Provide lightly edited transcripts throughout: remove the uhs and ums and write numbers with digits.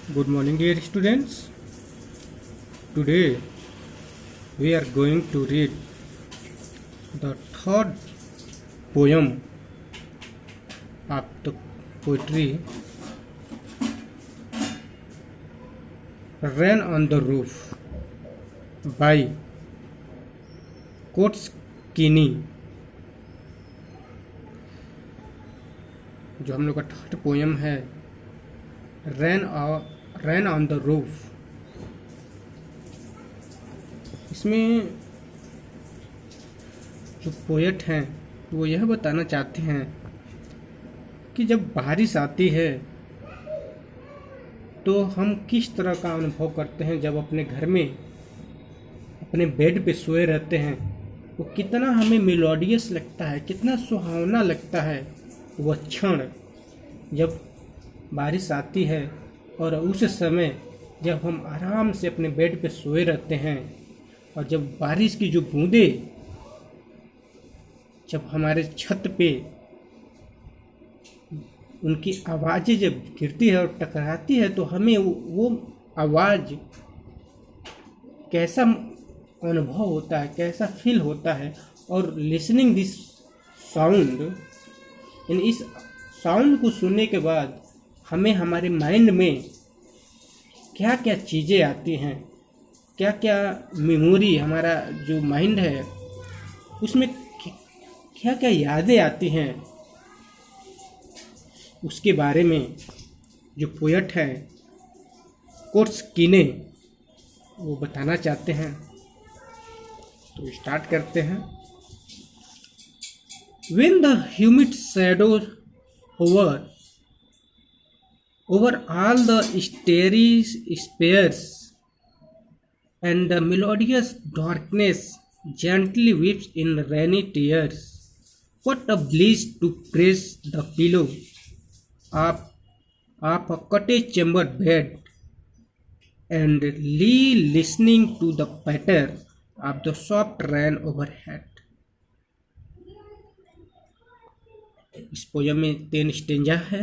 Good morning, dear students. Today we are going to read the third poem of the poetry Rain on the Roof by Coates Kinney. जो हम लोग का third poem है रैन on the roof. इसमें जो poet हैं वो यह बताना चाहते हैं कि जब बारिश आती है तो हम किस तरह का अनुभव करते हैं। जब अपने घर में अपने बेड पे सोए रहते हैं वो कितना हमें मेलोडियस लगता है, कितना सुहावना लगता है वह क्षण जब बारिश आती है। और उस समय जब हम आराम से अपने बेड पे सोए रहते हैं और जब बारिश की जो बूंदें जब हमारे छत पे उनकी आवाज़ें जब गिरती है और टकराती है तो हमें वो आवाज़ कैसा अनुभव होता है, कैसा फील होता है। और लिसनिंग दिस साउंड, इस साउंड को सुनने के बाद हमें हमारे माइंड में क्या क्या चीज़ें आती हैं, क्या क्या मेमोरी, हमारा जो माइंड है उसमें क्या क्या यादें आती हैं, उसके बारे में जो पोएट है कोट्स कीने वो बताना चाहते हैं। तो स्टार्ट करते हैं। When the humid shadows hover over all the starry spheres and the melodious darkness gently weeps in rainy tears, what a bliss to press the pillow of a cottage chamber bed and lie listening to the patter of the soft rain overhead। इस poem में 10 stanza है,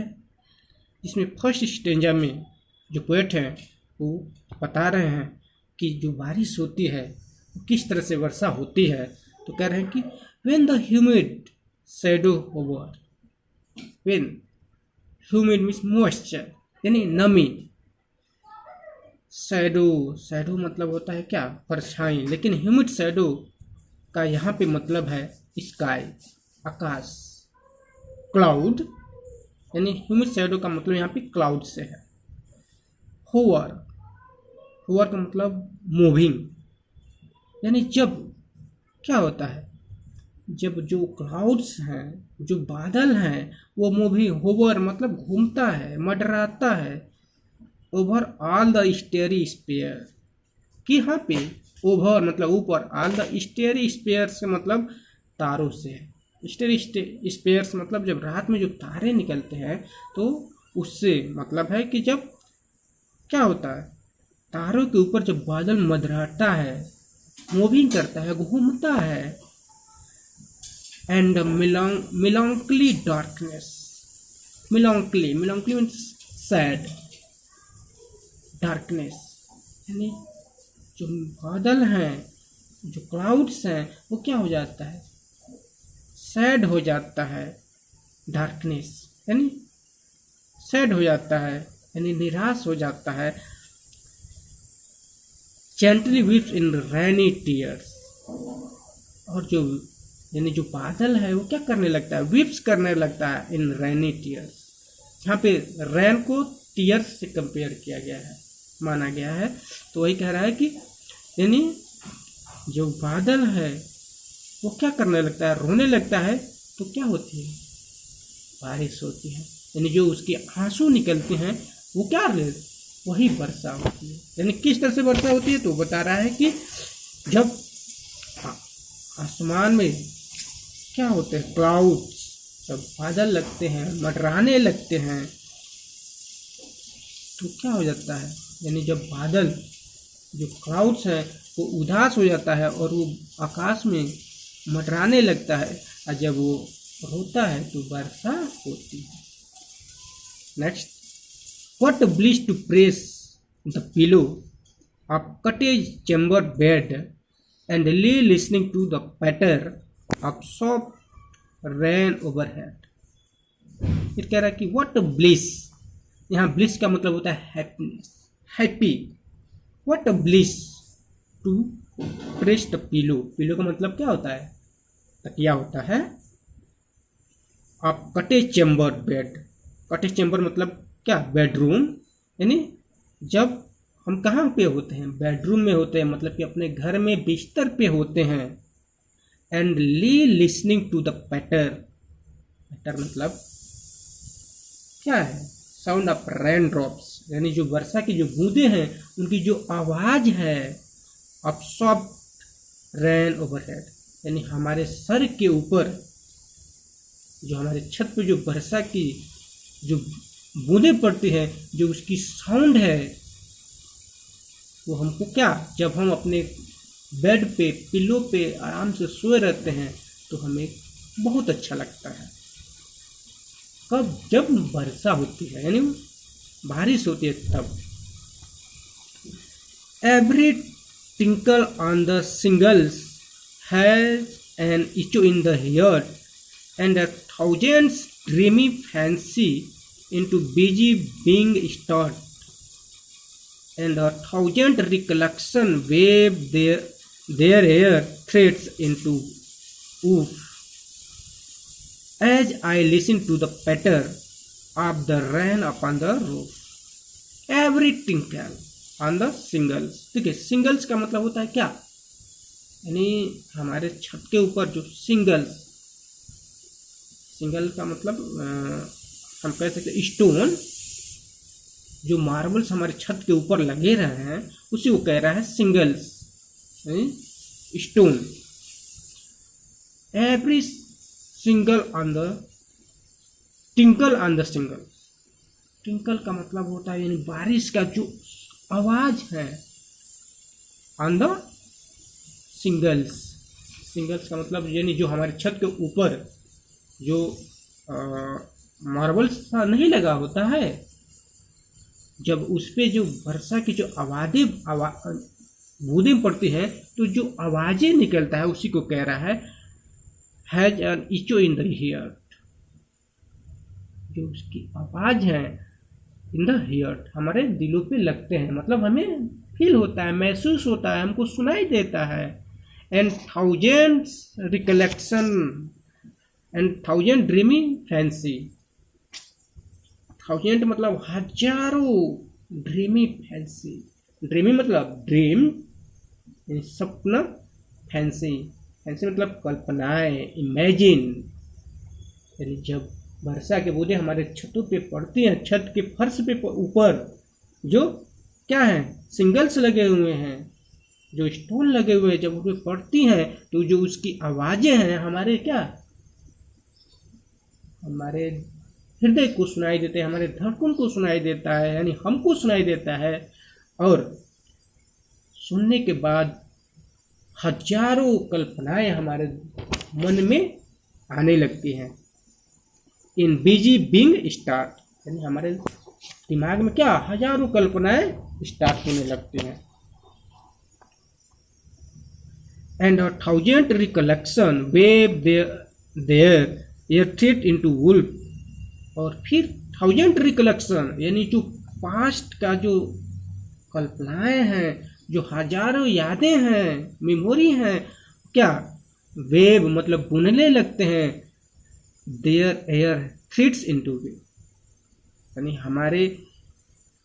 जिसमें first stanza में जो poet हैं वो बता रहे हैं कि जो बारिश होती है वो किस तरह से वर्षा होती है। तो कह रहे हैं कि when the humid shadow over, when humid means moisture यानी नमी, शैडो मतलब होता है क्या, परछाई। लेकिन ह्यूमिड शैडो का यहाँ पे मतलब है स्काई, आकाश, क्लाउड। यानी ह्यूमिड शैडो का मतलब यहाँ पे क्लाउड से है। होवर का मतलब मूविंग, यानी जब क्या होता है, जब जो क्लाउड्स हैं, जो बादल हैं वो मूविंग, होवर मतलब घूमता है, मंडराता है। Over all the starry sphere कि यहाँ पे ओवर मतलब ऊपर, ऑल द स्टेरी स्पेयर से मतलब तारों से है। स्टेरी स्पेयर्स मतलब जब रात में जो तारे निकलते हैं तो उससे मतलब है कि जब क्या होता है, तारों के ऊपर जब बादल मंडराता है, मूविंग करता है, घूमता है। And melancholy darkness, melancholy means sad, darkness यानी जो बादल हैं, जो क्लाउड्स हैं वो क्या हो जाता है, सैड हो जाता है। डार्कनेस यानी सैड हो जाता है, यानी निराश हो जाता है। जेंटली वीप्स इन रेनी टीयर्स, और जो यानी जो बादल है वो क्या करने लगता है, वीप्स करने लगता है इन रेनी टीयर्स। यहाँ पे रैन को टीयर्स से कंपेयर किया गया है, माना गया है। तो वही कह रहा है कि यानी जो बादल है वो क्या करने लगता है, रोने लगता है। तो क्या होती है, बारिश होती है। यानी जो उसके आंसू निकलते हैं वो क्या, वही वर्षा होती है। यानी किस तरह से वर्षा होती है तो बता रहा है कि जब आसमान में क्या होते हैं, क्लाउड्स, जब बादल लगते हैं, मंडराने लगते हैं तो क्या हो जाता है, यानी जब बादल, जो क्लाउड्स है वो उदास हो जाता है और वो आकाश में मंडराने लगता है। और जब वो रोता है तो वर्षा होती है। Next What bliss to press the pillow of cottage chamber bed and lay listening to the patter of soft rain overhead. फिर कह रहा है कि what a bliss, यहाँ bliss का मतलब होता है happiness, happy. what a bliss to press the pillow. Pillow का मतलब क्या होता है? तकिया होता है. आप cottage chamber bed, cottage chamber मतलब क्या? बेडरूम. यानी जब हम कहाँ पे होते हैं? बेडरूम में होते हैं, मतलब कि अपने घर में बिस्तर पे होते हैं. And lie listening to the patter. Patter मतलब क्या है? साउंड ऑफ रेन ड्रॉप्स, यानी जो वर्षा की जो बूंदे हैं उनकी जो आवाज है. ऑफ सॉफ्ट रेन ओवरहेड, यानी हमारे सर के ऊपर, जो हमारे छत पे जो वर्षा की जो बूंदें पड़ती हैं, जो उसकी साउंड है, वो हमको क्या, जब हम अपने बेड पे पिलो पे आराम से सोए रहते हैं तो हमें बहुत अच्छा लगता है. कब? जब वर्षा होती है, यानी बारिश होती है तब. Every tinkle on the shingles has an echo in the heart and a thousand dreamy fancy into busy being stirred, and a thousand recollection wave their air threads into woof. As I listen to the patter of the rain upon the roof, every tinkle on the shingles. ठीक है, shingles का मतलब होता है क्या? यानी हमारे छत के ऊपर जो shingles, सिंगल का मतलब हम कह सकते हैं स्टोन, जो मार्बल्स हमारे छत के ऊपर लगे रहे हैं उसी को कह रहा है singles, stone. Every single on the tinkle on the single. Tinkle का मतलब होता है यानी बारिश का जो आवाज है. ऑन द सिंगल्स, सिंगल्स का मतलब यानी जो हमारे छत के ऊपर जो मार्बल्स नहीं लगा होता है, जब उस पे जो वर्षा की जो बूंदें पड़ती हैं तो जो आवाजें निकलता है उसी को कह रहा है has an echo in the heart. जो उसकी आवाज है इन द हियर, हमारे दिलों पे लगते हैं, मतलब हमें फील होता है, महसूस होता है, हमको सुनाई देता है. And thousands recollection and thousand dreamy fancy. Thousand मतलब हजारों, ड्रीमी फैंसी, ड्रीमी मतलब ड्रीम, सपना, फैंसी, फैंसी मतलब कल्पनाएं, इमेजिन. यानी जब वर्षा के बूंदें हमारे छतों पे पड़ती हैं, छत के फर्श पे ऊपर जो क्या है, सिंगल्स लगे हुए हैं, जो स्टोन लगे हुए हैं, जब उस पर पड़ती हैं तो जो उसकी आवाजें हैं हमारे क्या, हमारे हृदय को सुनाई देते हैं, हमारे धड़कन को सुनाई देता है, यानी हमको सुनाई देता है. और सुनने के बाद हजारों कल्पनाएं हमारे मन में आने लगती हैं. इन बिजी बीइंग स्टार्ट, यानी हमारे दिमाग में क्या, हजारों कल्पनाएं स्टार्ट होने लगती हैं. And a thousand recollection weave their air threads into woof. और फिर थाउजेंड रिकलेक्शन यानी जो पास्ट का जो कल्पनाएं हैं, जो हजारों यादें हैं, मेमोरी हैं, क्या, वेव मतलब बुनने लगते हैं. देयर एयर थ्रेड्स इनटू वे, यानी हमारे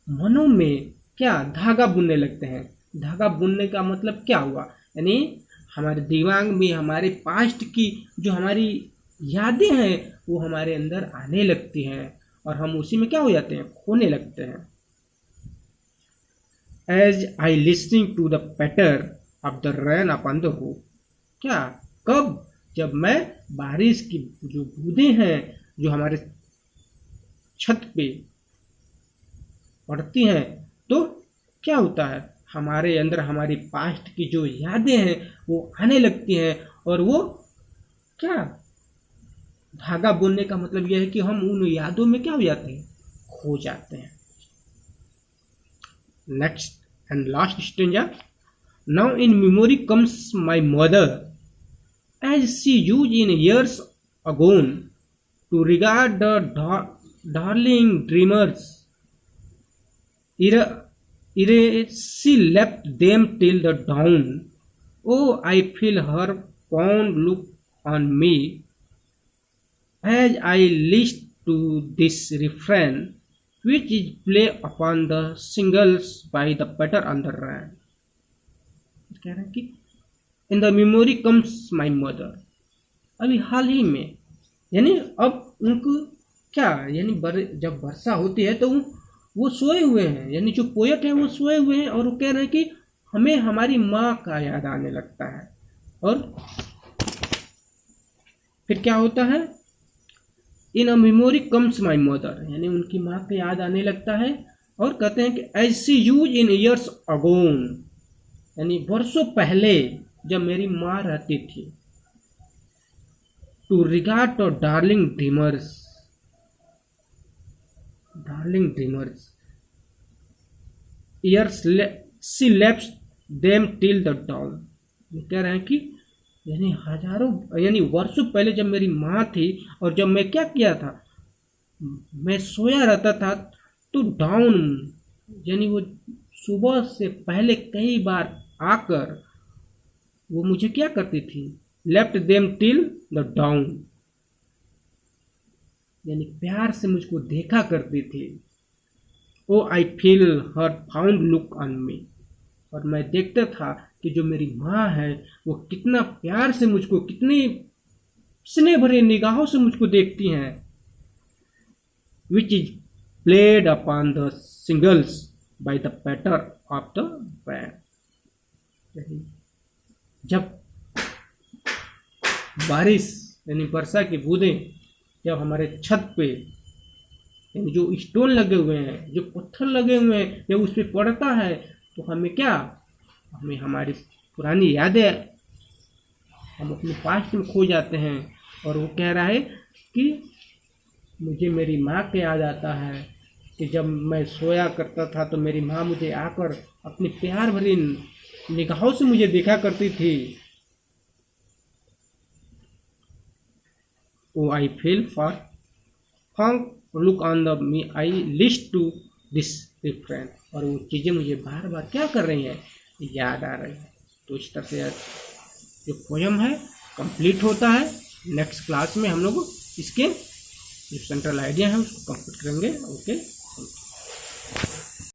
मनों में क्या, धागा बुनने लगते हैं. धागा बुनने का मतलब क्या हुआ, यानी हमारे दिमाग में हमारे पास्ट की जो हमारी यादें हैं वो हमारे अंदर आने लगती हैं और हम उसी में क्या हो जाते हैं, खोने लगते हैं. As I listening to the patter of the rain upon the roof. क्या, कब, जब मैं बारिश की जो बूंदें हैं जो हमारे छत पे पड़ती हैं तो क्या होता है, हमारे अंदर हमारी पास्ट की जो यादें हैं वो आने लगती हैं. और वो क्या, धागा बुनने का मतलब यह है कि हम उन यादों में क्या हो जाते हैं, खो जाते हैं. Next and last stanza. Now in memory comes my mother, as she used in years agone to regard the darling dreamers. She left them till the dawn. Oh, I feel her fond look on me as I list to this refrain, which is play upon the singles by the patter on the rhyme. कह रहे हैं कि in the memory comes my mother. अभी हाल ही में, यानी अब उनको क्या, यानी जब वर्षा होती है तो वो सोए हुए हैं, यानी जो पोएट है वो सोए हुए हैं और वो कह रहे हैं कि हमें हमारी माँ का याद आने लगता है. और फिर क्या होता है, in a memory comes my mother, यानी उनकी माँ का याद आने लगता है. और कहते हैं कि as she used in years agone, यानी वर्षों पहले जब मेरी माँ रहती थी. To regard the darling dreamers, ere she left them till the dawn. कह रहे हैं कि यानी हजारों, यानी वर्षों पहले जब मेरी माँ थी और जब मैं क्या किया था, मैं सोया रहता था तो डाउन, यानी वो सुबह से पहले कई बार आकर वो मुझे क्या करती थी, left them till the dawn, यानी प्यार से मुझको देखा करती थी. Oh I feel her fond look on me, और मैं देखता था कि जो मेरी माँ है वो कितना प्यार से मुझको, कितनी स्नेह भरे निगाहों से मुझको देखती हैं. Which is played upon the shingles by the patter of the band. जब बारिश यानी वर्षा की बूंदें जब हमारे छत पे, यानी जो स्टोन लगे हुए हैं, जो पत्थर लगे हुए हैं, जब उस पर पड़ता है तो हमें क्या, हमें हमारी पुरानी यादें, हम अपने पास्ट में खो जाते हैं. और वो कह रहा है कि मुझे मेरी माँ का याद आता है कि जब मैं सोया करता था तो मेरी माँ मुझे आकर अपनी प्यार भरी निगाहों से मुझे देखा करती थी. Oh I feel for fond look on the me I list to this refrain. और वो चीज़ें मुझे बार बार क्या कर रही हैं, याद आ रही है. तो इस तरह से जो पोयम है कंप्लीट होता है. नेक्स्ट क्लास में हम लोग इसके जो सेंट्रल आइडिया है उसको कंप्लीट करेंगे. ओके.